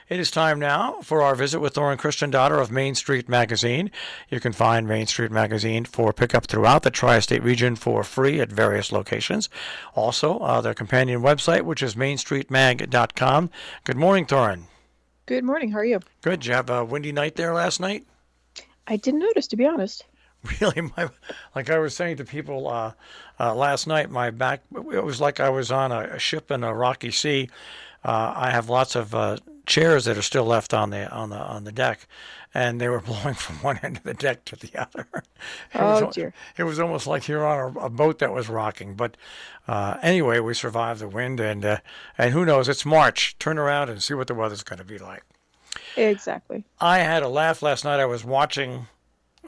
It is time now for our visit with Lauren Christian-Dotter of Main Street Magazine. You can find Main Street Magazine for pickup throughout the tri-state region for free at various locations. Also, their companion website, which is mainstreetmag.com. Good morning, Thorin. Good morning. How are you? Good. Did you have a windy night there last night? I didn't notice, to be honest. Really, like I was saying to people last night, my back, it was like I was on a ship in a rocky sea. I have lots of chairs that are still left on the deck, and they were blowing from one end of the deck to the other. It was Oh dear. it was almost like you're on a boat that was rocking. But anyway, we survived the wind, and who knows? It's March. Turn around and see what the weather's going to be like. Exactly. I had a laugh last night. I was watching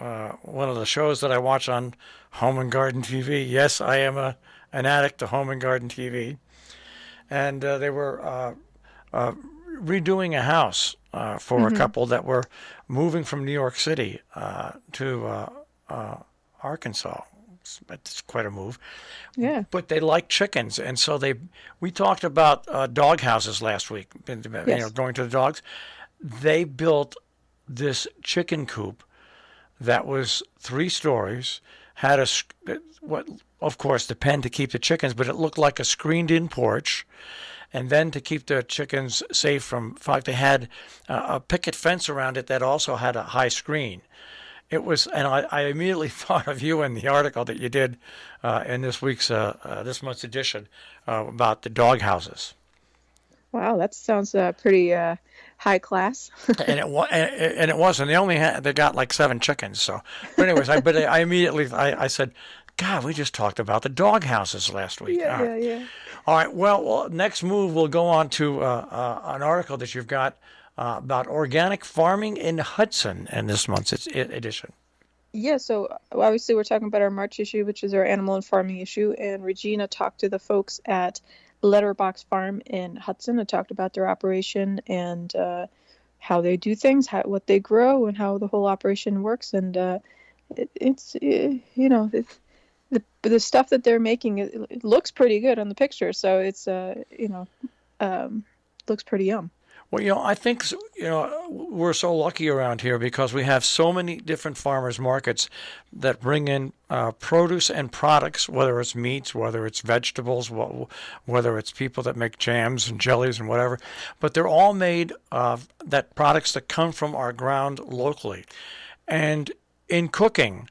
one of the shows that I watch on Home and Garden TV. Yes, I am an addict to Home and Garden TV, and they were redoing a house for a Hmm. couple that were moving from New York City to Arkansas. It's quite a move, Yeah. but they like chickens, and so we talked about dog houses last week. Yes. Going to the dogs. They built this chicken coop that was 3 stories, had what, of course, the pen to keep the chickens, but it looked like a screened-in porch. And then to keep the chickens safe from fog, they had a picket fence around it that also had a high screen. It was, and I immediately thought of you in the article that you did in this month's edition about the dog houses. Wow, that sounds pretty high class. And it was, and they got like 7 chickens. So, but anyways, I immediately I said, God, we just talked about the dog houses last week. Yeah, yeah, yeah. All right. Well, next move we'll go on to an article that you've got about organic farming in Hudson in this month's edition. Yeah, so obviously we're talking about our March issue, which is our animal and farming issue, and Regina talked to the folks at Letterbox Farm in Hudson and talked about their operation and how they do things, what they grow, and how the whole operation works. And it's the stuff that they're making, it looks pretty good on the picture, so it's looks pretty yum. Well, I think we're so lucky around here because we have so many different farmers markets that bring in produce and products, whether it's meats, whether it's vegetables, whether it's people that make jams and jellies and whatever. But they're all made of that products that come from our ground locally. And in cooking,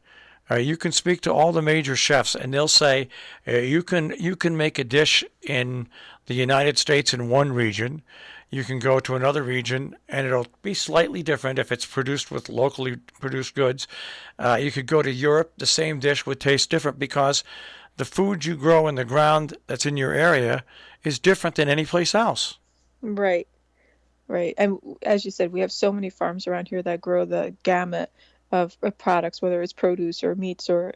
you can speak to all the major chefs, and they'll say you can make a dish in the United States in one region. You can go to another region, and it'll be slightly different if it's produced with locally produced goods. You could go to Europe, the same dish would taste different because the food you grow in the ground that's in your area is different than any place else. Right. Right. And as you said, we have so many farms around here that grow the gamut of products, whether it's produce or meats or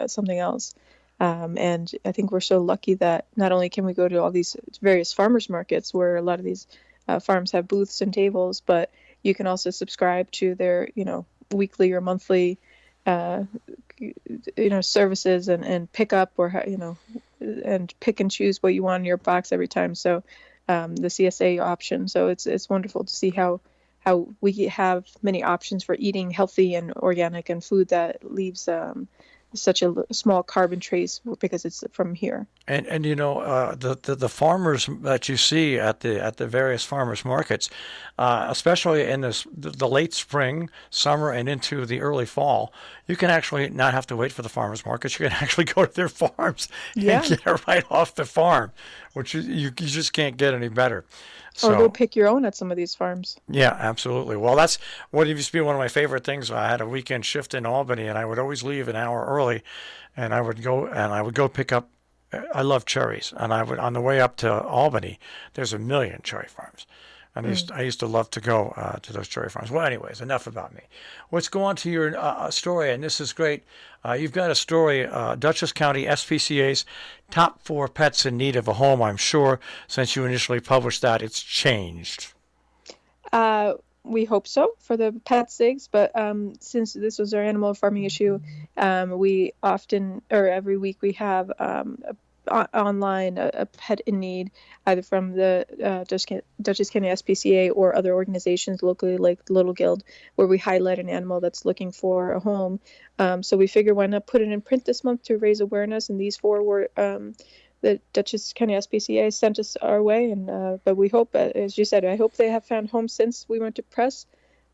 something else. And I think we're so lucky that not only can we go to all these various farmers markets where a lot of these farms have booths and tables, but you can also subscribe to their, weekly or monthly, uh, services and pick up and pick and choose what you want in your box every time. So the CSA option. So it's wonderful to see how we have many options for eating healthy and organic and food that leaves such a small carbon trace because it's from here. And the farmers that you see at the various farmers markets, especially in the late spring, summer, and into the early fall, you can actually not have to wait for the farmers markets. You can actually go to their farms and Yeah. get it right off the farm, which you just can't get any better. Or go So pick your own at some of these farms. yeah, absolutely. Well, that's what used to be one of my favorite things. I had a weekend shift in Albany, and I would always leave an hour early, and I would go pick up. I love cherries, and I would on the way up to Albany. There's a million cherry farms, and Mm. I used to love to go to those cherry farms. Well, anyways, enough about me. Let's go on to your story, and this is great. You've got a story, Dutchess County SPCA's top 4 pets in need of a home. I'm sure since you initially published that, it's changed. Uh, we hope so for the pet's sakes, but since this was our animal farming issue, we often or every week we have online a pet in need, either from the Dutchess County SPCA or other organizations locally like the Little Guild, where we highlight an animal that's looking for a home. So we figure why not put it in print this month to raise awareness, and these four were the Dutchess County SPCA sent us our way, and but we hope, as you said, I hope they have found homes since we went to press.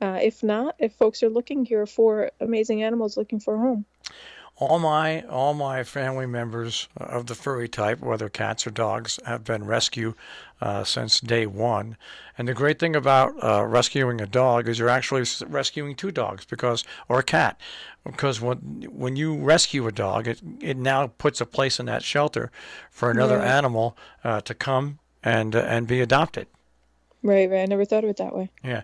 If not, if folks are looking, here are four amazing animals looking for a home. All my family members of the furry type, whether cats or dogs, have been rescued since day one. And the great thing about rescuing a dog is you're actually rescuing two dogs, or a cat, because when you rescue a dog, it now puts a place in that shelter for another Yeah. animal to come and be adopted. Right, right. I never thought of it that way. Yeah,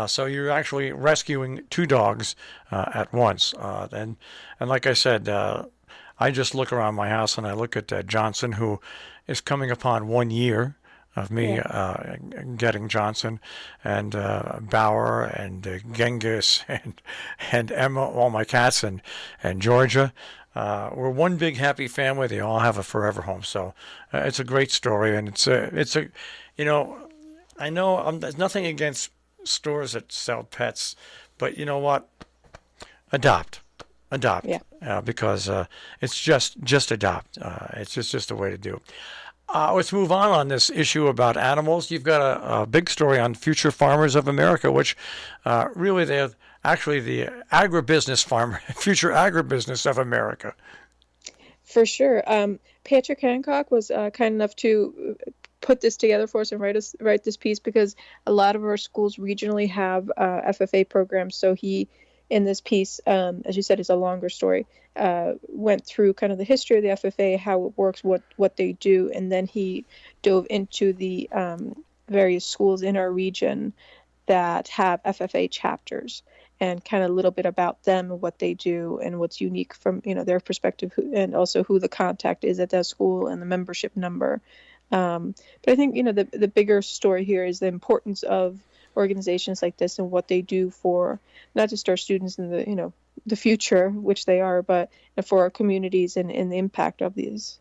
so you're actually rescuing two dogs at once, and like I said, I just look around my house and I look at Johnson, who is coming upon 1 year of me Yeah. getting Johnson, and Bauer and Genghis and Emma, all my cats, and Georgia. We're one big happy family. They all have a forever home, so it's a great story, and it's a you know. I know there's nothing against stores that sell pets, but you know what? Adopt, adopt, Yeah. because it's just adopt. It's just a way to do. Let's move on this issue about animals. You've got a big story on Future Farmers of America, which really they're actually the agribusiness farmer, future agribusiness of America. For sure. Patrick Hancock was kind enough to put this together for us and write this piece, because a lot of our schools regionally have FFA programs. So he, in this piece, as you said, is a longer story, went through kind of the history of the FFA, how it works, what they do, and then he dove into the various schools in our region that have FFA chapters, and kind of a little bit about them and what they do and what's unique from their perspective, and also who the contact is at that school and the membership number. But I think the bigger story here is the importance of organizations like this and what they do for not just our students in the future, which they are, but for our communities and the impact of these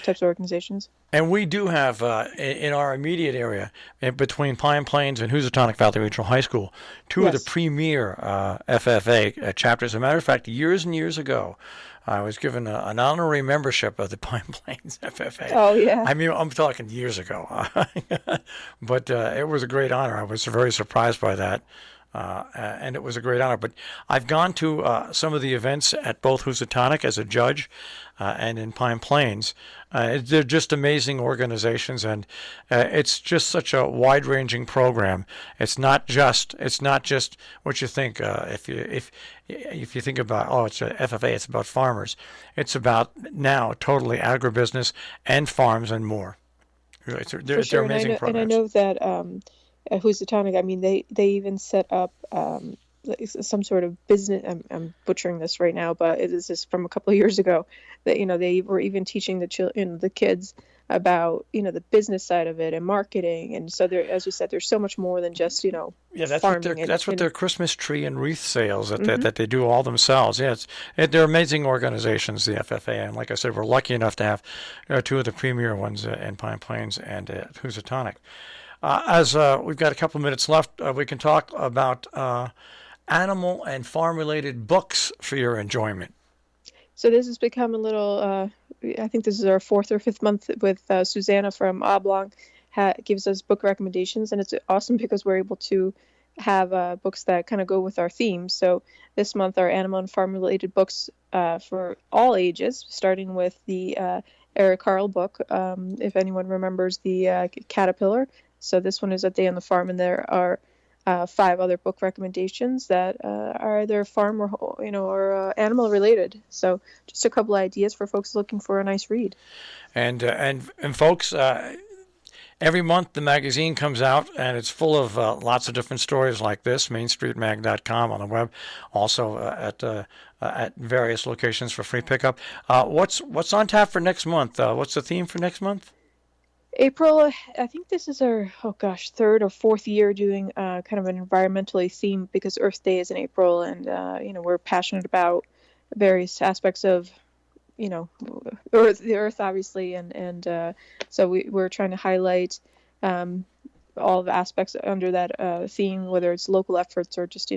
types of organizations. And we do have in our immediate area, between Pine Plains and Housatonic Valley Regional High School, two of the Yes. premier FFA chapters. As a matter of fact, years and years ago, I was given an honorary membership of the Pine Plains FFA. Oh yeah. I mean, I'm talking years ago, but it was a great honor. I was very surprised by that. And it was a great honor. But I've gone to some of the events at both Housatonic as a judge and in Pine Plains. They're just amazing organizations, and it's just such a wide-ranging program. It's not just what you think. If you think about, it's a FFA, it's about farmers. It's about now totally agribusiness and farms and more. For They're sure. amazing And I programs. know that at Housatonic, I mean, they even set up like some sort of business. I'm butchering this right now, but it is just from a couple of years ago that they were even teaching the kids about the business side of it and marketing. And so there, as you said, there's so much more than just Yeah, farming. that's what And their Christmas tree and wreath sales mhm. that they do all themselves. Yeah, they're amazing organizations, the FFA, and like I said, we're lucky enough to have two of the premier ones in Pine Plains and Housatonic. As we've got a couple of minutes left, we can talk about animal and farm related books for your enjoyment. So this has become a little. I think this is our fourth or fifth month with Susanna from Oblong. Gives us book recommendations, and it's awesome because we're able to have books that kind of go with our themes. So this month, our animal and farm related books for all ages, starting with the Eric Carle book. If anyone remembers the caterpillar. So this one is A Day on the Farm, and there are 5 other book recommendations that are either farm or animal related. So just a couple ideas for folks looking for a nice read. And folks, every month the magazine comes out, and it's full of lots of different stories like this. MainStreetMag.com on the web, also at various locations for free pickup. What's on tap for next month? What's the theme for next month? April, I think this is our, third or fourth year doing kind of an environmentally themed, because Earth Day is in April, and we're passionate about various aspects of you know, Earth, the Earth, obviously, and so we're trying to highlight all the aspects under that theme, whether it's local efforts or just,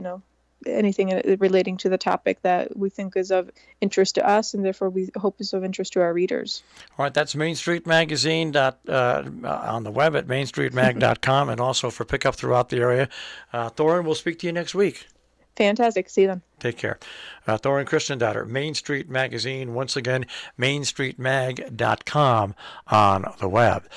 anything relating to the topic that we think is of interest to us, and therefore we hope is of interest to our readers. All right, that's Main Street Magazine on the web at mainstreetmag.com, and also for pickup throughout the area. Thorin, we'll speak to you next week. Fantastic. See you then. Take care. Thorin Christendatter, Main Street Magazine, once again, mainstreetmag.com on the web.